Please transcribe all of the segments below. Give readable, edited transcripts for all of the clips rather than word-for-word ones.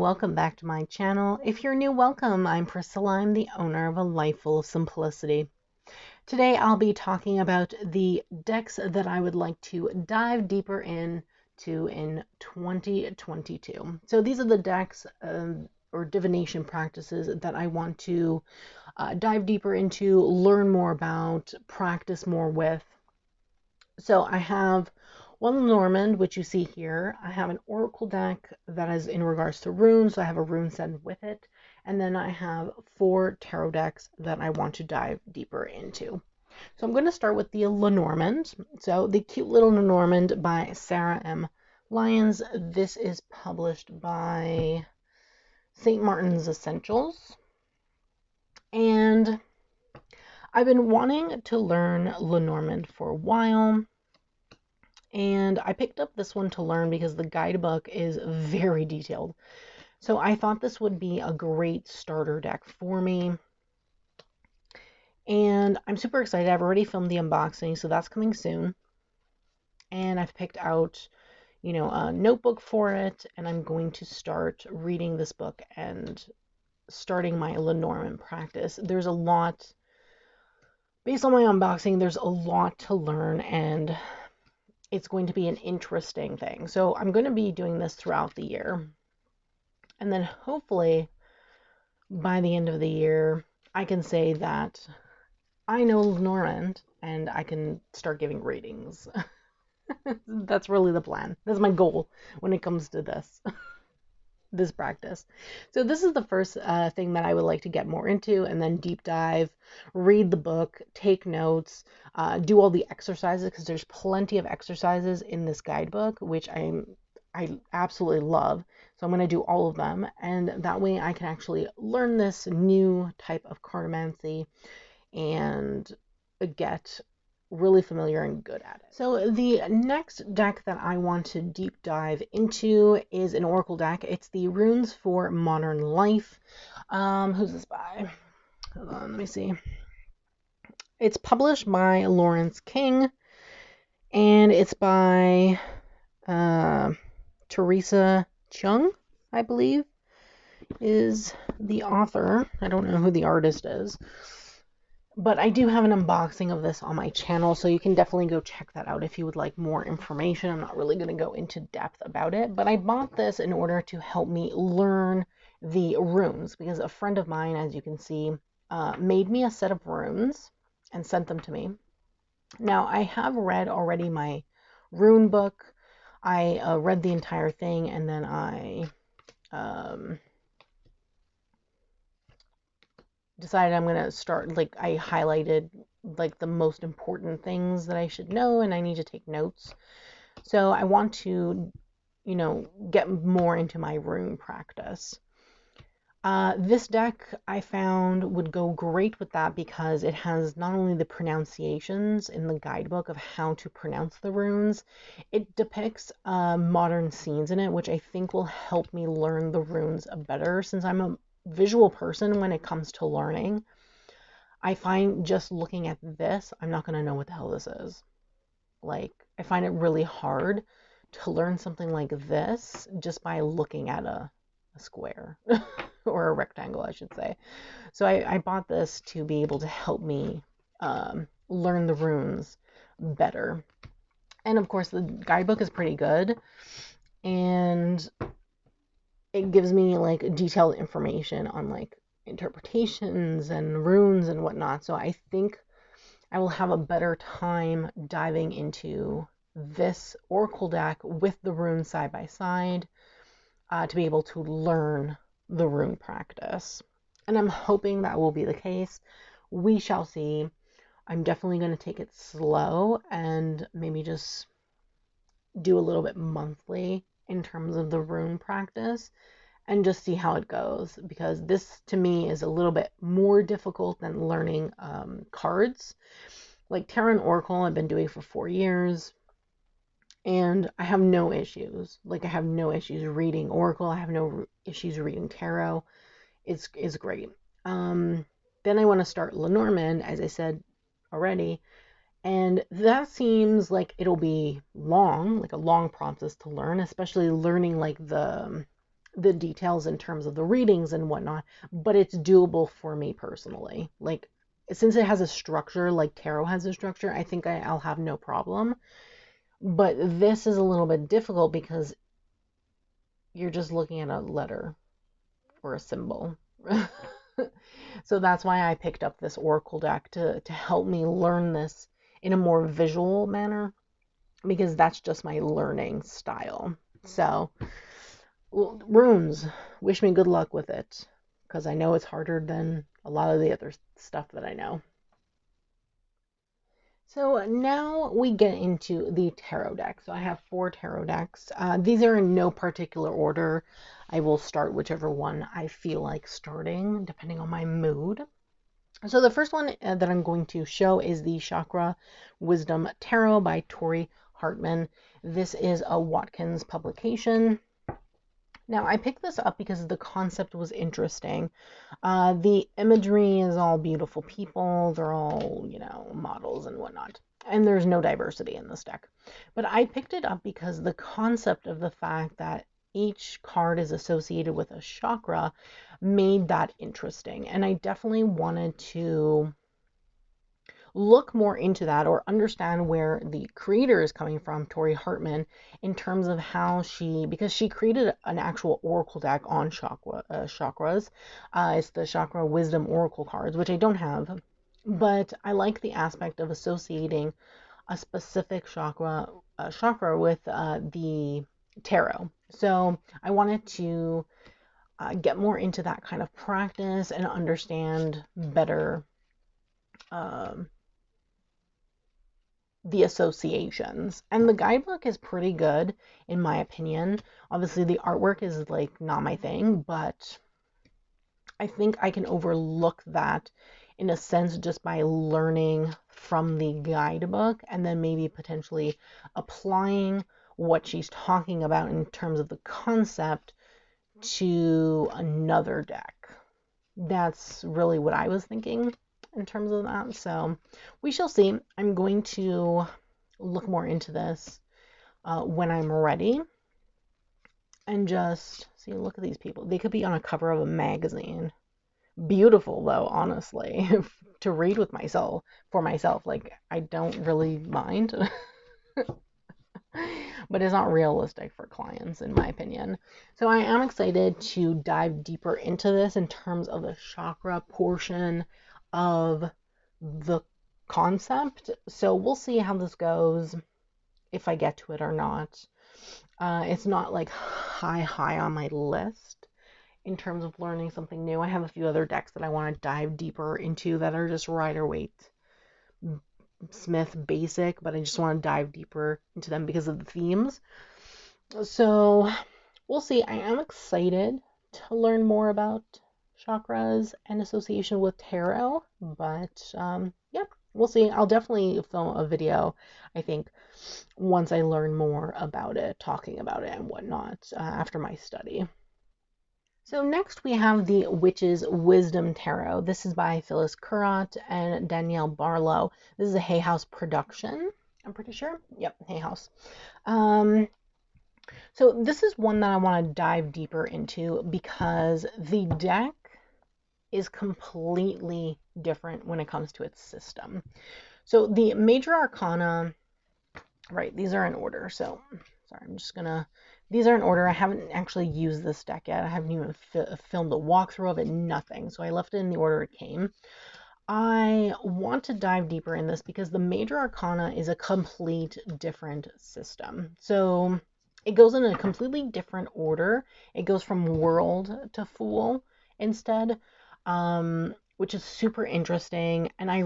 welcome back to my channel. If you're new, welcome. I'm Priscilla. I'm the owner of A Life Full of Simplicity. Today I'll be talking about the decks that I would like to dive deeper into in 2022. So these are the decks or divination practices that I want to dive deeper into, learn more about, practice more with. So I have one Lenormand, which you see here. I have an Oracle deck that is in regards to runes, so I have a rune set with it. And then I have 4 tarot decks that I want to dive deeper into. So I'm going to start with the Lenormand. So the Cute Little Lenormand by Sarah M. Lyons. This is published by St. Martin's Essentials. And I've been wanting to learn Lenormand for a while, and I picked up this one to learn because the guidebook is very detailed. So I thought this would be a great starter deck for me. And I'm super excited. I've already filmed the unboxing, so that's coming soon. And I've picked out, a notebook for it, and I'm going to start reading this book and starting my Lenormand practice. There's a lot, based on my unboxing, there's a lot to learn, and it's going to be an interesting thing. So I'm going to be doing this throughout the year. And then hopefully by the end of the year, I can say that I know Lenormand and I can start giving readings. That's really the plan. That's my goal when it comes to this. This practice. So this is the first thing that I would like to get more into, and then deep dive, read the book, take notes, do all the exercises, because there's plenty of exercises in this guidebook, which I absolutely love. So I'm going to do all of them, and that way I can actually learn this new type of cartomancy and get really familiar and good at it. So the next deck that I want to deep dive into is an Oracle deck. It's the Runes for Modern Life. Who's this by? Hold on, let me see. It's published by Lawrence King, and it's by Teresa Chung, I believe, is the author. I don't know who the artist is. But I do have an unboxing of this on my channel, so you can definitely go check that out if you would like more information. I'm not really going to go into depth about it, but I bought this in order to help me learn the runes, because a friend of mine, as you can see, made me a set of runes and sent them to me. Now, I have read already my rune book. I read the entire thing, and then I decided I'm going to start, I highlighted the most important things that I should know, and I need to take notes. So I want to, get more into my rune practice. This deck I found would go great with that, because it has not only the pronunciations in the guidebook of how to pronounce the runes, it depicts modern scenes in it, which I think will help me learn the runes better, since I'm a visual person when it comes to learning. I find just looking at this, I'm not going to know what the hell this is. I find it really hard to learn something like this just by looking at a square or a rectangle, I should say. So I bought this to be able to help me learn the runes better. And of course the guidebook is pretty good, and it gives me detailed information on interpretations and runes and whatnot. So I think I will have a better time diving into this Oracle deck with the runes side by side to be able to learn the rune practice. And I'm hoping that will be the case. We shall see. I'm definitely going to take it slow and maybe just do a little bit monthly in terms of the rune practice, and just see how it goes, because this to me is a little bit more difficult than learning cards. Tarot and Oracle I've been doing for 4 years, and I have no issues. I have no issues reading Oracle. I have no issues reading Tarot. It's great. Then I want to start Lenormand, as I said already, and that seems like it'll be long, a long process to learn, especially learning the details in terms of the readings and whatnot, but it's doable for me personally. Like, since it has a structure, like tarot has a structure, I think I'll have no problem. But this is a little bit difficult because you're just looking at a letter or a symbol. So that's why I picked up this oracle deck to help me learn this in a more visual manner, because that's just my learning style. So, runes, wish me good luck with it, because I know it's harder than a lot of the other stuff that I know. So now we get into the tarot deck. So I have 4 tarot decks. These are in no particular order. I will start whichever one I feel like starting, depending on my mood. So the first one that I'm going to show is the Chakra Wisdom Tarot by Tori Hartman. This is a Watkins publication. Now, I picked this up because the concept was interesting. The imagery is all beautiful people. They're all, models and whatnot. And there's no diversity in this deck. But I picked it up because the concept of the fact that each card is associated with a chakra made that interesting. And I definitely wanted to look more into that, or understand where the creator is coming from, Tori Hartman, in terms of how because she created an actual oracle deck on chakras. It's the Chakra Wisdom Oracle cards, which I don't have, but I like the aspect of associating a specific chakra with the tarot. So I wanted to get more into that kind of practice and understand better the associations. And the guidebook is pretty good, in my opinion. Obviously, the artwork is like not my thing, but I think I can overlook that in a sense just by learning from the guidebook, and then maybe potentially applying what she's talking about in terms of the concept to another deck. That's really what I was thinking in terms of that. So we shall see. I'm going to look more into this when I'm ready, and just see. Look at these people. They could be on a cover of a magazine. Beautiful though, honestly, to read with myself, for myself. Like, I don't really mind. But it's not realistic for clients, in my opinion. So I am excited to dive deeper into this in terms of the chakra portion of the concept. So we'll see how this goes, if I get to it or not. It's not like high on my list in terms of learning something new. I have a few other decks that I want to dive deeper into that are just Rider-Waite Smith basic, but I just want to dive deeper into them because of the themes. So we'll see. I am excited to learn more about chakras and association with tarot, but yeah, we'll see. I'll definitely film a video, I think, once I learn more about it, talking about it and whatnot, after my study. So next we have the Witch's Wisdom Tarot. This is by Phyllis Currat and Danielle Barlow. This is a Hay House production, I'm pretty sure. Yep, Hay House. So this is one that I want to dive deeper into because the deck is completely different when it comes to its system. So the major arcana, right, these are in order. So sorry, these are in order. I haven't actually used this deck yet. I haven't even filmed a walkthrough of it, nothing. So I left it in the order it came. I want to dive deeper in this because the major arcana is a complete different system. So it goes in a completely different order. It goes from World to Fool instead, which is super interesting. And I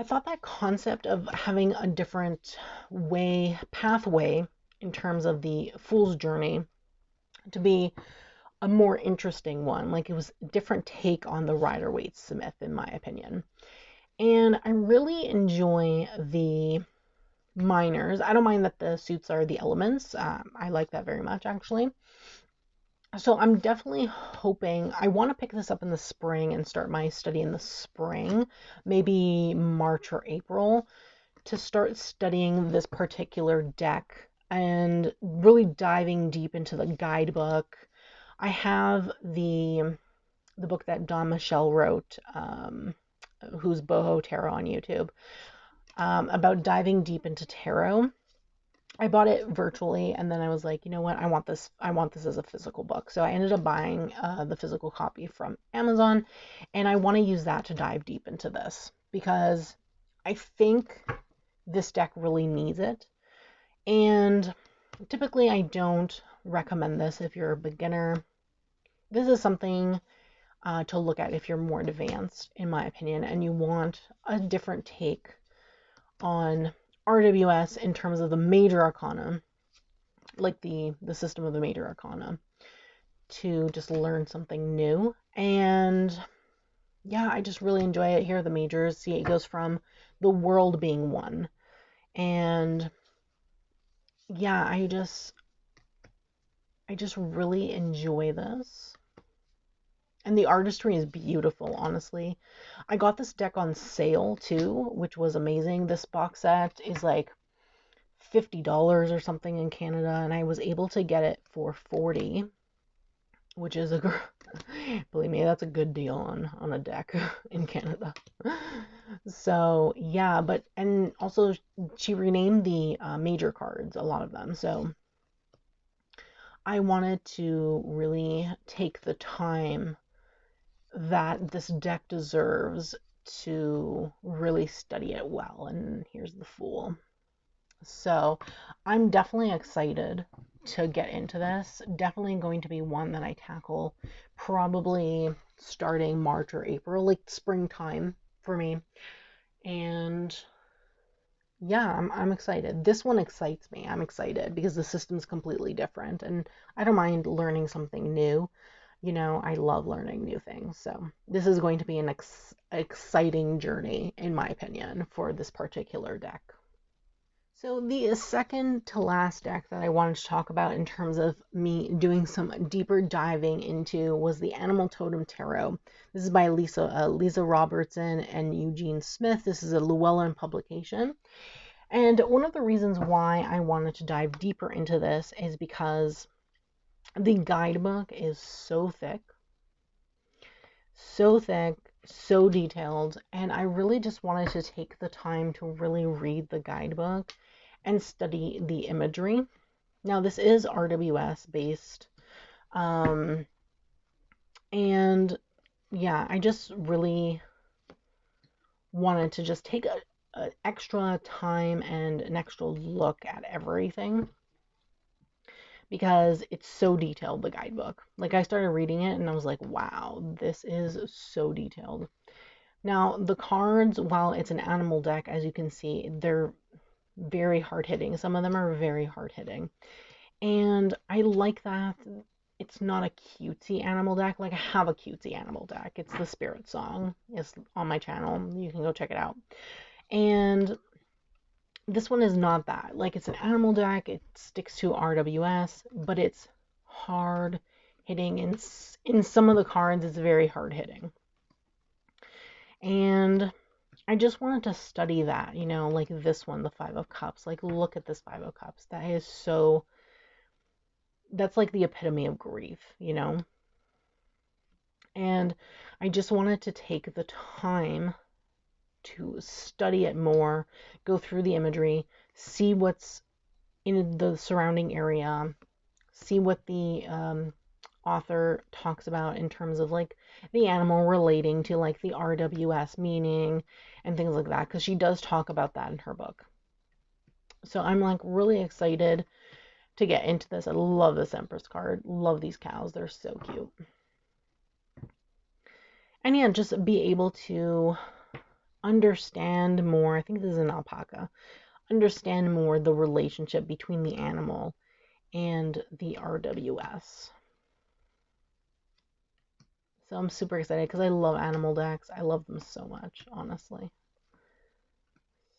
thought that concept of having a different pathway in terms of the Fool's Journey to be a more interesting one. Like, it was a different take on the Rider-Waite Smith, in my opinion. And I really enjoy the minors. I don't mind that the suits are the elements. I like that very much, actually. So I'm definitely hoping, I want to pick this up in the spring and start my study in the spring, maybe March or April, to start studying this particular deck and really diving deep into the guidebook. I have the book that Don Michelle wrote, who's Boho Tarot on YouTube, about diving deep into tarot. I bought it virtually, and then I was like, you know what? I want this as a physical book. So I ended up buying the physical copy from Amazon, and I want to use that to dive deep into this because I think this deck really needs it. And typically I don't recommend this if you're a beginner. This is something to look at if you're more advanced, in my opinion, and you want a different take on RWS in terms of the major arcana, like the system of the major arcana, to just learn something new. And yeah, I just really enjoy it. Here are the majors. See, it goes from the world being one. And yeah, I just really enjoy this. And the artistry is beautiful, honestly. I got this deck on sale too, which was amazing. This box set is like $50 or something in Canada, and I was able to get it for $40, which is believe me, that's a good deal on a deck in Canada. So yeah, and also she renamed the major cards, a lot of them. So I wanted to really take the time that this deck deserves to really study it well. And here's the Fool. So I'm definitely excited to get into this. Definitely going to be one that I tackle probably starting March or April, like springtime for me. And yeah, I'm excited. This one excites me. I'm excited because the system's completely different, and I don't mind learning something new. You know, I love learning new things. So this is going to be an exciting journey, in my opinion, for this particular deck. So the second to last deck that I wanted to talk about in terms of me doing some deeper diving into was the Animal Totem Tarot. This is by Lisa Robertson and Eugene Smith. This is a Llewellyn publication. And one of the reasons why I wanted to dive deeper into this is because the guidebook is so thick, so detailed, and I really just wanted to take the time to really read the guidebook and study the imagery. Now, this is RWS based, and yeah, I just really wanted to just take a extra time and an extra look at everything because it's so detailed, the guidebook. Like, I started reading it and I was like, wow, this is so detailed. Now, the cards, while it's an animal deck, as you can see, they're very hard hitting. Some of them are very hard hitting. And I like that it's not a cutesy animal deck. Like, I have a cutesy animal deck. It's the Spirit Song. It's on my channel. You can go check it out. And this one is not that. Like, it's an animal deck. It sticks to RWS, but it's hard hitting. In some of the cards, it's very hard hitting. And I just wanted to study that, you know, like this one, the Five of Cups. Like, look at this Five of Cups. That's like the epitome of grief, you know? And I just wanted to take the time to study it more, go through the imagery, see what's in the surrounding area, see what the author talks about in terms of like the animal relating to like the RWS meaning and things like that, because she does talk about that in her book. So I'm like really excited to get into this. I love this Empress card. Love these cows. They're so cute. And yeah, just be able to understand more. I think this is an alpaca. Understand more the relationship between the animal and the RWS. So I'm super excited because I love animal decks. I love them so much, honestly.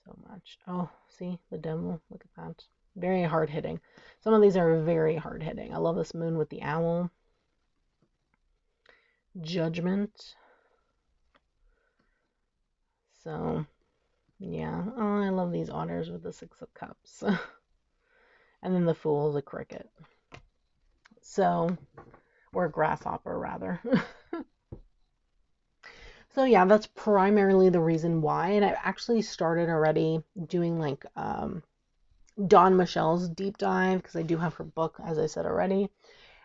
So much. Oh, see the devil. Look at that. Very hard hitting. Some of these are very hard hitting. I love this moon with the owl. Judgment. So, yeah. Oh, I love these otters with the Six of Cups. And then the Fool is a cricket. So, or a grasshopper rather. So yeah, that's primarily the reason why. And I've actually started already doing like Dawn Michelle's deep dive, because I do have her book, as I said already.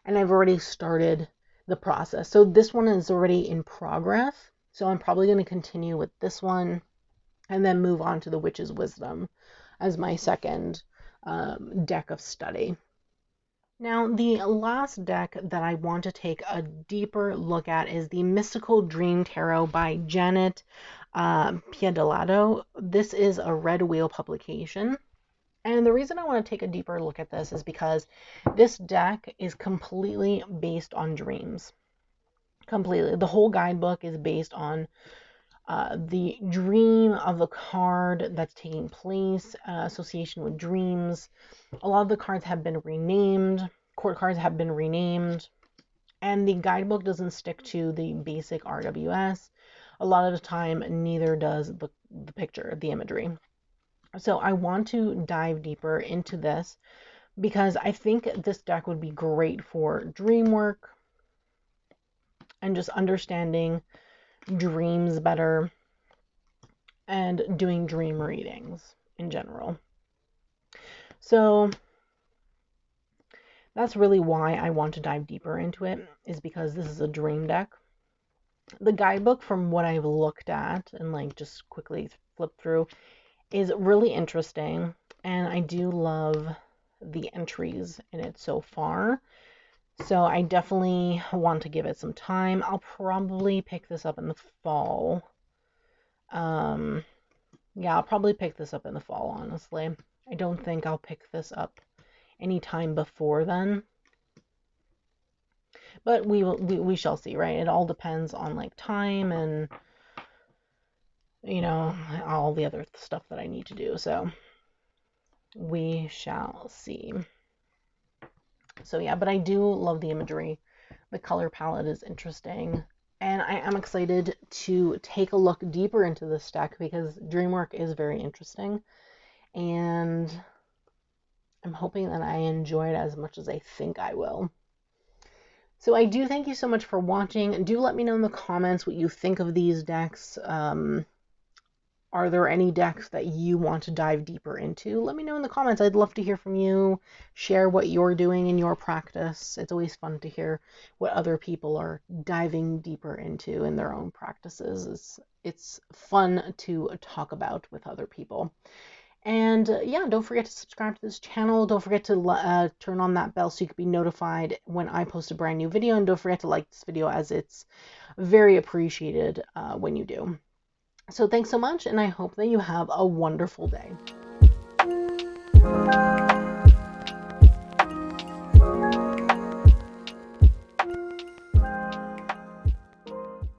And I've already started the process. So this one is already in progress. So I'm probably going to continue with this one and then move on to the Witch's Wisdom as my second deck of study. Now, the last deck that I want to take a deeper look at is the Mystical Dream Tarot by Janet Piedelato. This is a Red Wheel publication. And the reason I want to take a deeper look at this is because this deck is completely based on dreams. Completely. The whole guidebook is based on the dream of the card that's taking place, association with dreams. A lot of the cards have been renamed, court cards have been renamed, and the guidebook doesn't stick to the basic RWS. A lot of the time, neither does the picture, the imagery. So I want to dive deeper into this because I think this deck would be great for dream work and just understanding dreams better and doing dream readings in general. So that's really why I want to dive deeper into it, is because this is a dream deck. The guidebook, from what I've looked at and like just quickly flipped through, is really interesting, and I do love the entries in it so far. So I definitely want to give it some time. I'll probably pick this up in the fall. Yeah, I'll probably pick this up in the fall, honestly. I don't think I'll pick this up anytime before then. But we shall see, right? It all depends on like time and, you know, all the other stuff that I need to do. So we shall see. So yeah, but I do love the imagery. The color palette is interesting. And I am excited to take a look deeper into this deck because dream work is very interesting. And I'm hoping that I enjoy it as much as I think I will. So I do thank you so much for watching. Do let me know in the comments what you think of these decks. Are there any decks that you want to dive deeper into? Let me know in the comments. I'd love to hear from you. Share what you're doing in your practice. It's always fun to hear what other people are diving deeper into in their own practices. It's fun to talk about with other people. And yeah, don't forget to subscribe to this channel. Don't forget to turn on that bell so you can be notified when I post a brand new video. And don't forget to like this video, as it's very appreciated when you do. So thanks so much, and I hope that you have a wonderful day.